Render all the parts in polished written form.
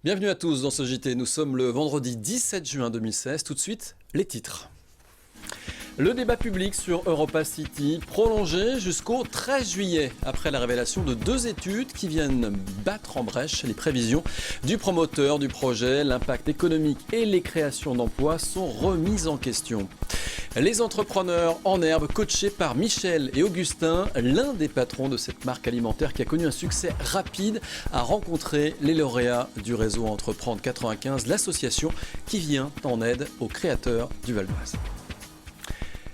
Bienvenue à tous dans ce JT, nous sommes le vendredi 17 juin 2016, tout de suite les titres. Le débat public sur Europa City prolongé jusqu'au 13 juillet, après la révélation de 2 études qui viennent battre en brèche les prévisions du promoteur du projet. L'impact économique et les créations d'emplois sont remises en question. Les entrepreneurs en herbe, coachés par Michel et Augustin, l'un des patrons de cette marque alimentaire qui a connu un succès rapide, a rencontré les lauréats du réseau Entreprendre 95, l'association qui vient en aide aux créateurs du Val d'Oise.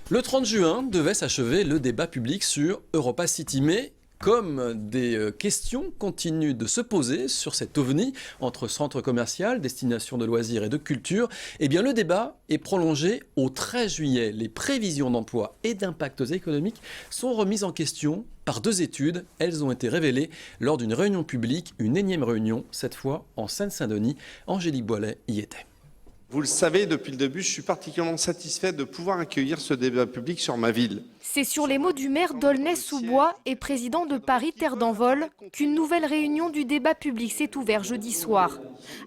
Le 30 juin devait s'achever le débat public sur Europa City, mais comme des questions continuent de se poser sur cet ovni entre centre commercial, destination de loisirs et de culture, eh bien le débat est prolongé au 13 juillet. Les prévisions d'emploi et d'impacts économiques sont remises en question par 2 études. Elles ont été révélées lors d'une réunion publique, une énième réunion, cette fois en Seine-Saint-Denis. Angélique Boilet y était. Vous le savez, depuis le début, je suis particulièrement satisfait de pouvoir accueillir ce débat public sur ma ville. C'est sur les mots du maire d'Aulnay-sous-Bois et président de Paris Terre d'Envol qu'une nouvelle réunion du débat public s'est ouverte jeudi soir.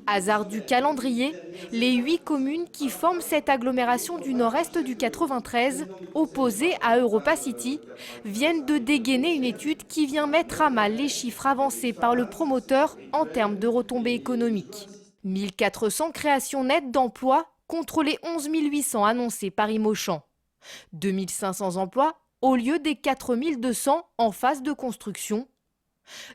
Hasard du calendrier, les 8 communes qui forment cette agglomération du nord-est du 93, opposée à Europa City, viennent de dégainer une étude qui vient mettre à mal les chiffres avancés par le promoteur en termes de retombées économiques. 1400 créations nettes d'emplois contre les 11 800 annoncés par Imochan. 2500 emplois au lieu des 4200 en phase de construction.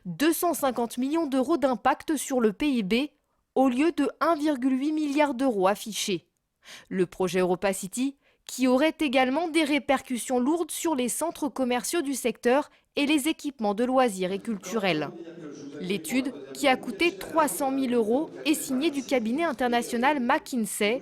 250 millions d'euros d'impact sur le PIB au lieu de 1,8 milliard d'euros affichés. Le projet Europa City qui aurait également des répercussions lourdes sur les centres commerciaux du secteur et les équipements de loisirs et culturels. L'étude, qui a coûté 300 000 euros, est signée du cabinet international McKinsey.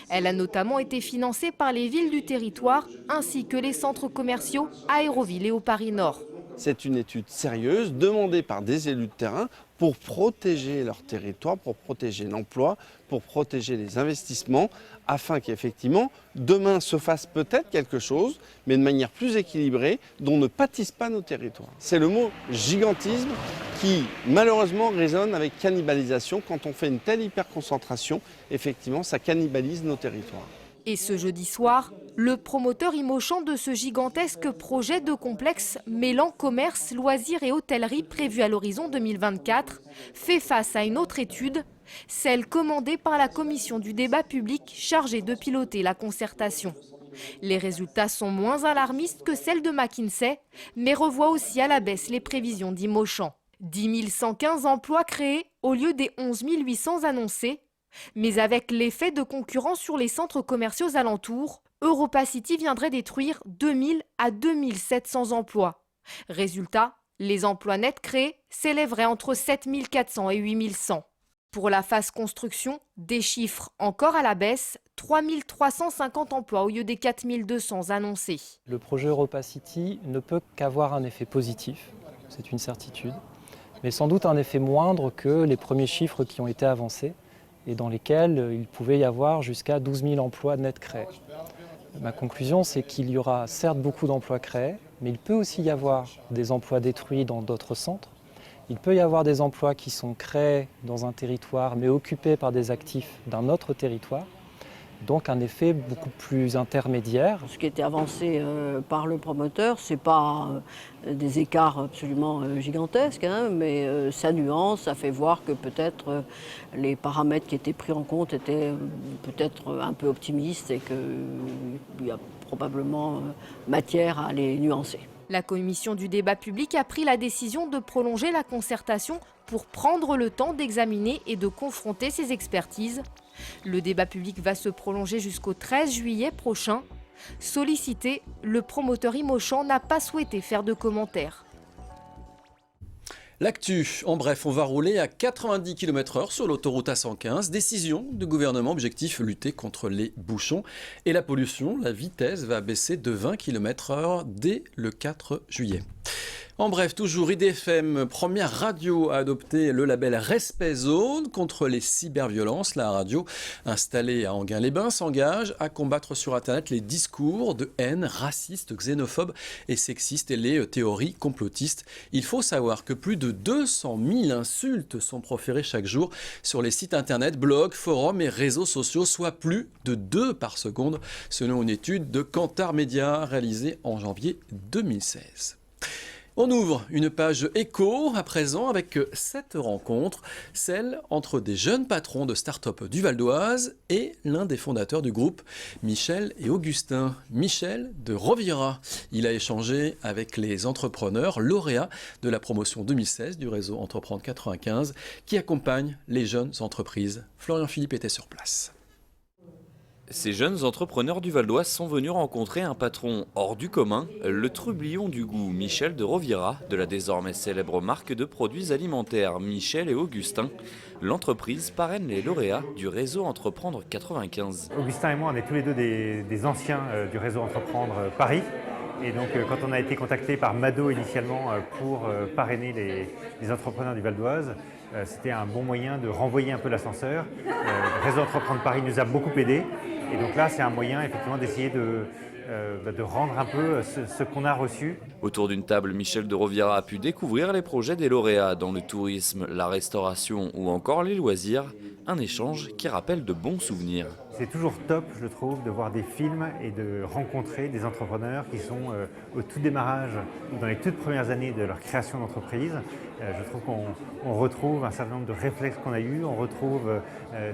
Elle a notamment été financée par les villes du territoire ainsi que les centres commerciaux Aéroville et au Paris Nord. C'est une étude sérieuse demandée par des élus de terrain pour protéger leur territoire, pour protéger l'emploi, pour protéger les investissements, afin qu'effectivement, demain se fasse peut-être quelque chose, mais de manière plus équilibrée, dont ne pâtissent pas nos territoires. C'est le mot gigantisme qui, malheureusement, résonne avec cannibalisation. Quand on fait une telle hyperconcentration, effectivement, ça cannibalise nos territoires. Et ce jeudi soir, le promoteur Imochan de ce gigantesque projet de complexe mêlant commerce, loisirs et hôtellerie prévu à l'horizon 2024 fait face à une autre étude, celle commandée par la commission du débat public chargée de piloter la concertation. Les résultats sont moins alarmistes que celles de McKinsey, mais revoient aussi à la baisse les prévisions d'Imochan. 10 115 emplois créés au lieu des 11 800 annoncés. Mais avec l'effet de concurrence sur les centres commerciaux alentours, Europa City viendrait détruire 2000 à 2700 emplois. Résultat, les emplois nets créés s'élèveraient entre 7400 et 8100. Pour la phase construction, des chiffres encore à la baisse, 3350 emplois au lieu des 4200 annoncés. Le projet Europa City ne peut qu'avoir un effet positif, c'est une certitude, mais sans doute un effet moindre que les premiers chiffres qui ont été avancés, et dans lesquels il pouvait y avoir jusqu'à 12 000 emplois nets créés. Ma conclusion, c'est qu'il y aura certes beaucoup d'emplois créés, mais il peut aussi y avoir des emplois détruits dans d'autres centres. Il peut y avoir des emplois qui sont créés dans un territoire, mais occupés par des actifs d'un autre territoire. Donc un effet beaucoup plus intermédiaire. Ce qui était avancé par le promoteur, ce n'est pas des écarts absolument gigantesques, hein, mais ça nuance, ça fait voir que peut-être les paramètres qui étaient pris en compte étaient peut-être un peu optimistes et qu'il y a probablement matière à les nuancer. La commission du débat public a pris la décision de prolonger la concertation pour prendre le temps d'examiner et de confronter ces expertises. Le débat public va se prolonger jusqu'au 13 juillet prochain. Sollicité, le promoteur Imochan n'a pas souhaité faire de commentaires. L'actu, en bref, on va rouler à 90 km/h sur l'autoroute A115. Décision du gouvernement, objectif lutter contre les bouchons et la pollution. La vitesse va baisser de 20 km/h dès le 4 juillet. En bref, toujours IDFM, première radio à adopter le label Respect Zone contre les cyberviolences. La radio installée à Enghien-les-Bains s'engage à combattre sur Internet les discours de haine racistes, xénophobes et sexistes et les théories complotistes. Il faut savoir que plus de 200 000 insultes sont proférées chaque jour sur les sites Internet, blogs, forums et réseaux sociaux, soit plus de 2 par seconde, selon une étude de Kantar Media réalisée en janvier 2016. On ouvre une page éco à présent avec 7 rencontres, celle entre des jeunes patrons de start-up du Val d'Oise et l'un des fondateurs du groupe, Michel et Augustin. Michel de Rovira. Il a échangé avec les entrepreneurs lauréats de la promotion 2016 du réseau Entreprendre 95 qui accompagne les jeunes entreprises. Florian Philippe était sur place. Ces jeunes entrepreneurs du Val d'Oise sont venus rencontrer un patron hors du commun, le trublion du goût Michel de Rovira, de la désormais célèbre marque de produits alimentaires Michel et Augustin. L'entreprise parraine les lauréats du réseau Entreprendre 95. Augustin et moi, on est tous les deux des anciens du réseau Entreprendre Paris. Et donc quand on a été contacté par Mado initialement pour parrainer les entrepreneurs du Val d'Oise, c'était un bon moyen de renvoyer un peu l'ascenseur. Le réseau Entreprendre Paris nous a beaucoup aidés. Et donc là, c'est un moyen effectivement d'essayer de rendre un peu ce qu'on a reçu. Autour d'une table, Michel de Rovira a pu découvrir les projets des lauréats dans le tourisme, la restauration ou encore les loisirs. Un échange qui rappelle de bons souvenirs. C'est toujours top, je trouve, de voir des films et de rencontrer des entrepreneurs qui sont au tout démarrage ou dans les toutes premières années de leur création d'entreprise. Je trouve qu'on retrouve un certain nombre de réflexes qu'on a eus, on retrouve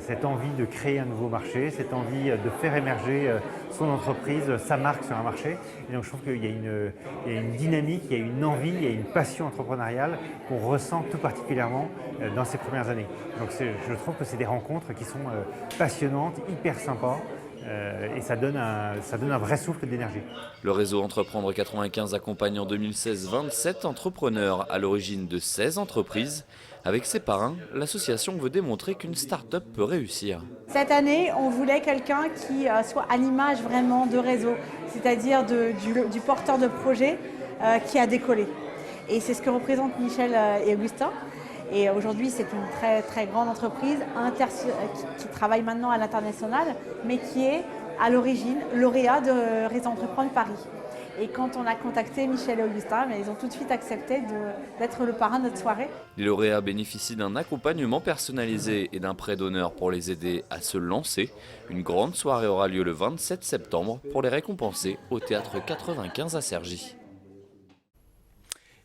cette envie de créer un nouveau marché, cette envie de faire émerger son entreprise, sa marque sur un marché. Et donc je trouve qu'il y a une dynamique, il y a une envie, il y a une passion entrepreneuriale qu'on ressent tout particulièrement dans ces premières années. Donc je trouve que c'est des rencontres qui sont passionnantes, hyper sympas. Et ça donne un vrai souffle d'énergie. Le réseau Entreprendre 95 accompagne en 2016 27 entrepreneurs à l'origine de 16 entreprises. Avec ses parrains, l'association veut démontrer qu'une start-up peut réussir. Cette année, on voulait quelqu'un qui soit à l'image vraiment de réseau, c'est-à-dire du porteur de projet qui a décollé. Et c'est ce que représentent Michel et Augustin. Et aujourd'hui, c'est une très, très grande entreprise qui travaille maintenant à l'international, mais qui est à l'origine lauréat de Réseau Entreprendre Paris. Et quand on a contacté Michel et Augustin, ils ont tout de suite accepté d'être le parrain de notre soirée. Les lauréats bénéficient d'un accompagnement personnalisé et d'un prêt d'honneur pour les aider à se lancer. Une grande soirée aura lieu le 27 septembre pour les récompenser au Théâtre 95 à Cergy.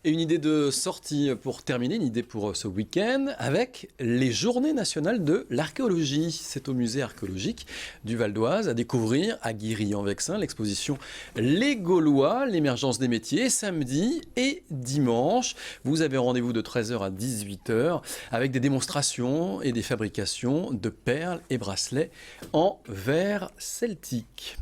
Et une idée de sortie pour terminer, une idée pour ce week-end avec les Journées nationales de l'archéologie. C'est au musée archéologique du Val d'Oise à découvrir à Guiry-en-Vexin l'exposition Les Gaulois, l'émergence des métiers, samedi et dimanche. Vous avez rendez-vous de 13h à 18h avec des démonstrations et des fabrications de perles et bracelets en verre celtique.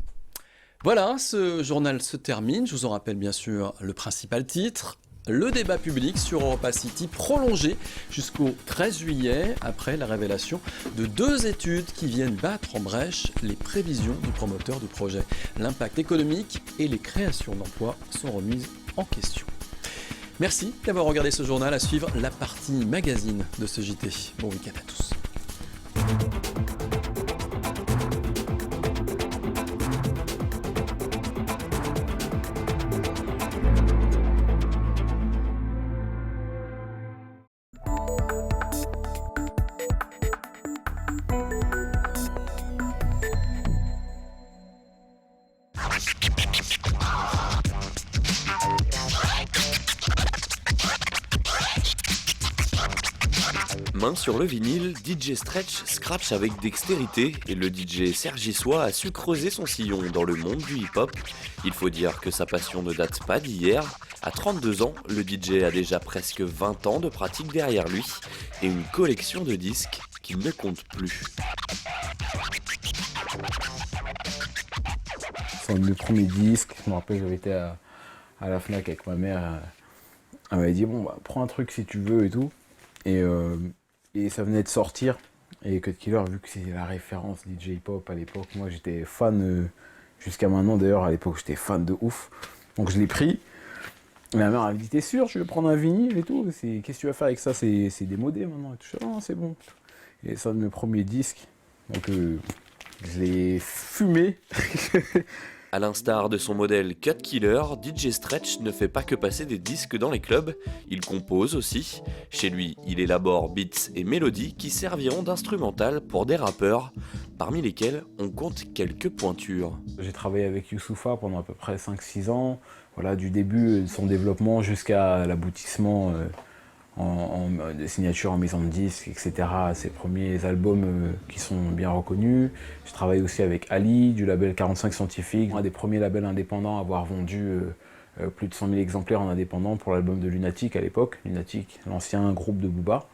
Voilà, ce journal se termine. Je vous en rappelle bien sûr le principal titre. Le débat public sur Europa City prolongé jusqu'au 13 juillet après la révélation de 2 études qui viennent battre en brèche les prévisions du promoteur du projet. L'impact économique et les créations d'emplois sont remises en question. Merci d'avoir regardé ce journal. À suivre la partie magazine de ce JT. Bon week-end à tous. Main sur le vinyle, DJ Stretch scratch avec dextérité et le DJ Sergissois a su creuser son sillon dans le monde du hip-hop. Il faut dire que sa passion ne date pas d'hier. À 32 ans, le DJ a déjà presque 20 ans de pratique derrière lui et une collection de disques qu'il ne compte plus. C'est un de mes premiers disques. Je me rappelle, j'avais été à la Fnac avec ma mère. Elle m'avait dit, bon, bah, prends un truc si tu veux et tout. Et ça venait de sortir. Et Cut Killer, vu que c'est la référence DJ hip-hop à l'époque, moi j'étais fan, jusqu'à maintenant d'ailleurs, à l'époque j'étais fan de ouf. Donc je l'ai pris. Et ma mère a dit, t'es sûr, je vais prendre un vinyle et tout, qu'est-ce que tu vas faire avec ça, c'est démodé maintenant et tout. Je dis, non, c'est bon. Et c'est un de mes premiers disques, donc je l'ai fumé. À l'instar de son modèle Cut Killer, DJ Stretch ne fait pas que passer des disques dans les clubs, il compose aussi. Chez lui, il élabore beats et mélodies qui serviront d'instrumental pour des rappeurs, parmi lesquels on compte quelques pointures. J'ai travaillé avec Youssoupha pendant à peu près 5-6 ans, voilà, du début de son développement jusqu'à l'aboutissement de signature en maison de disques, etc. Ses premiers albums qui sont bien reconnus. Je travaille aussi avec Ali, du label 45 Scientifique, un des premiers labels indépendants à avoir vendu plus de 100 000 exemplaires en indépendant pour l'album de Lunatic à l'époque. Lunatic, l'ancien groupe de Booba.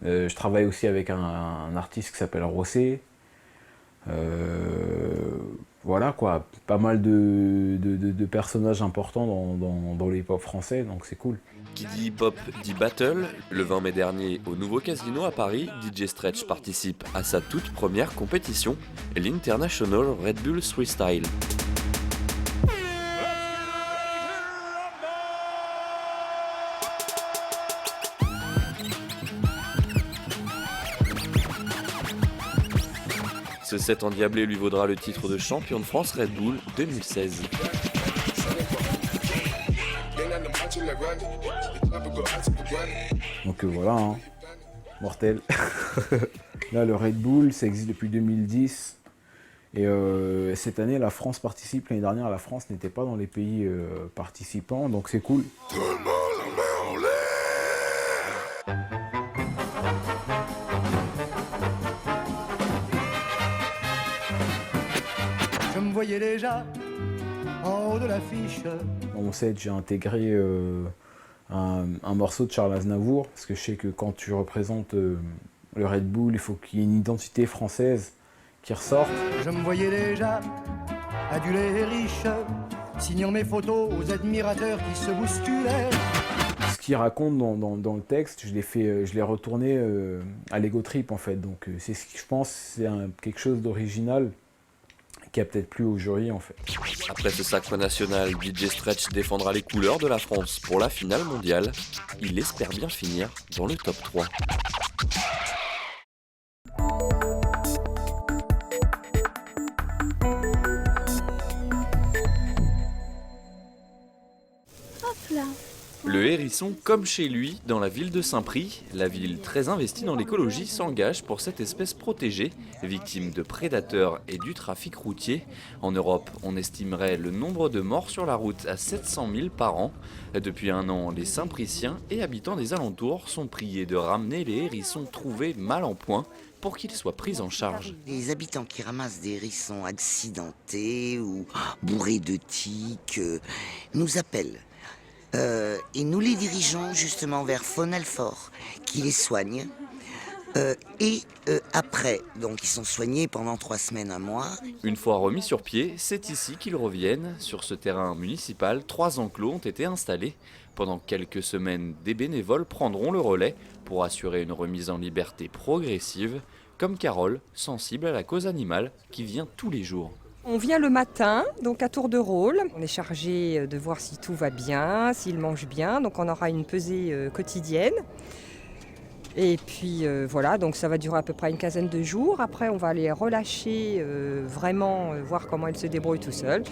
Je travaille aussi avec un artiste qui s'appelle Rossé. Voilà quoi, pas mal de personnages importants dans le hip-hop français, donc c'est cool. Qui dit hip-hop dit battle. Le 20 mai dernier, au nouveau casino à Paris, DJ Stretch participe à sa toute première compétition, l'International Red Bull Freestyle. Ce set endiablé lui vaudra le titre de champion de France Red Bull 2016. Donc voilà, hein. Mortel. Là, le Red Bull, ça existe depuis 2010. Et cette année, la France participe. L'année dernière, la France n'était pas dans les pays participants, donc c'est cool. Je me voyais déjà en haut de l'affiche. Dans mon set, j'ai intégré un morceau de Charles Aznavour, parce que je sais que quand tu représentes le Red Bull, il faut qu'il y ait une identité française qui ressorte. Je me voyais déjà adulé et riche, signant mes photos aux admirateurs qui se bousculaient. Ce qu'il raconte dans le texte, je l'ai retourné à l'ego trip en fait. Donc c'est ce que je pense, c'est quelque chose d'original qui a peut-être plu au jury en fait. Après ce sacre national, DJ Stretch défendra les couleurs de la France pour la finale mondiale. Il espère bien finir dans le top 3. Le hérisson, comme chez lui, dans la ville de Saint-Prix, la ville très investie dans l'écologie s'engage pour cette espèce protégée, victime de prédateurs et du trafic routier. En Europe, on estimerait le nombre de morts sur la route à 700 000 par an. Depuis un an, les Saint-Priciens et habitants des alentours sont priés de ramener les hérissons trouvés mal en point pour qu'ils soient pris en charge. Les habitants qui ramassent des hérissons accidentés ou bourrés de tiques nous appellent. Et nous les dirigeons justement vers Faune-Alfort, qui les soigne. Après, donc ils sont soignés pendant 3 semaines, 1 mois. Une fois remis sur pied, c'est ici qu'ils reviennent. Sur ce terrain municipal, 3 enclos ont été installés. Pendant quelques semaines, des bénévoles prendront le relais pour assurer une remise en liberté progressive, comme Carole, sensible à la cause animale, qui vient tous les jours. On vient le matin, donc à tour de rôle. On est chargé de voir si tout va bien, s'il mange bien. Donc on aura une pesée quotidienne. Et puis voilà, donc ça va durer à peu près une quinzaine de jours. Après, on va les relâcher, vraiment voir comment ils se débrouillent tout seuls.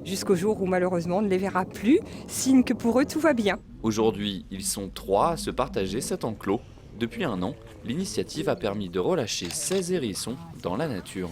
Jusqu'au jour où malheureusement on ne les verra plus, signe que pour eux tout va bien. Aujourd'hui, ils sont 3 à se partager cet enclos. Depuis 1 an, l'initiative a permis de relâcher 16 hérissons dans la nature.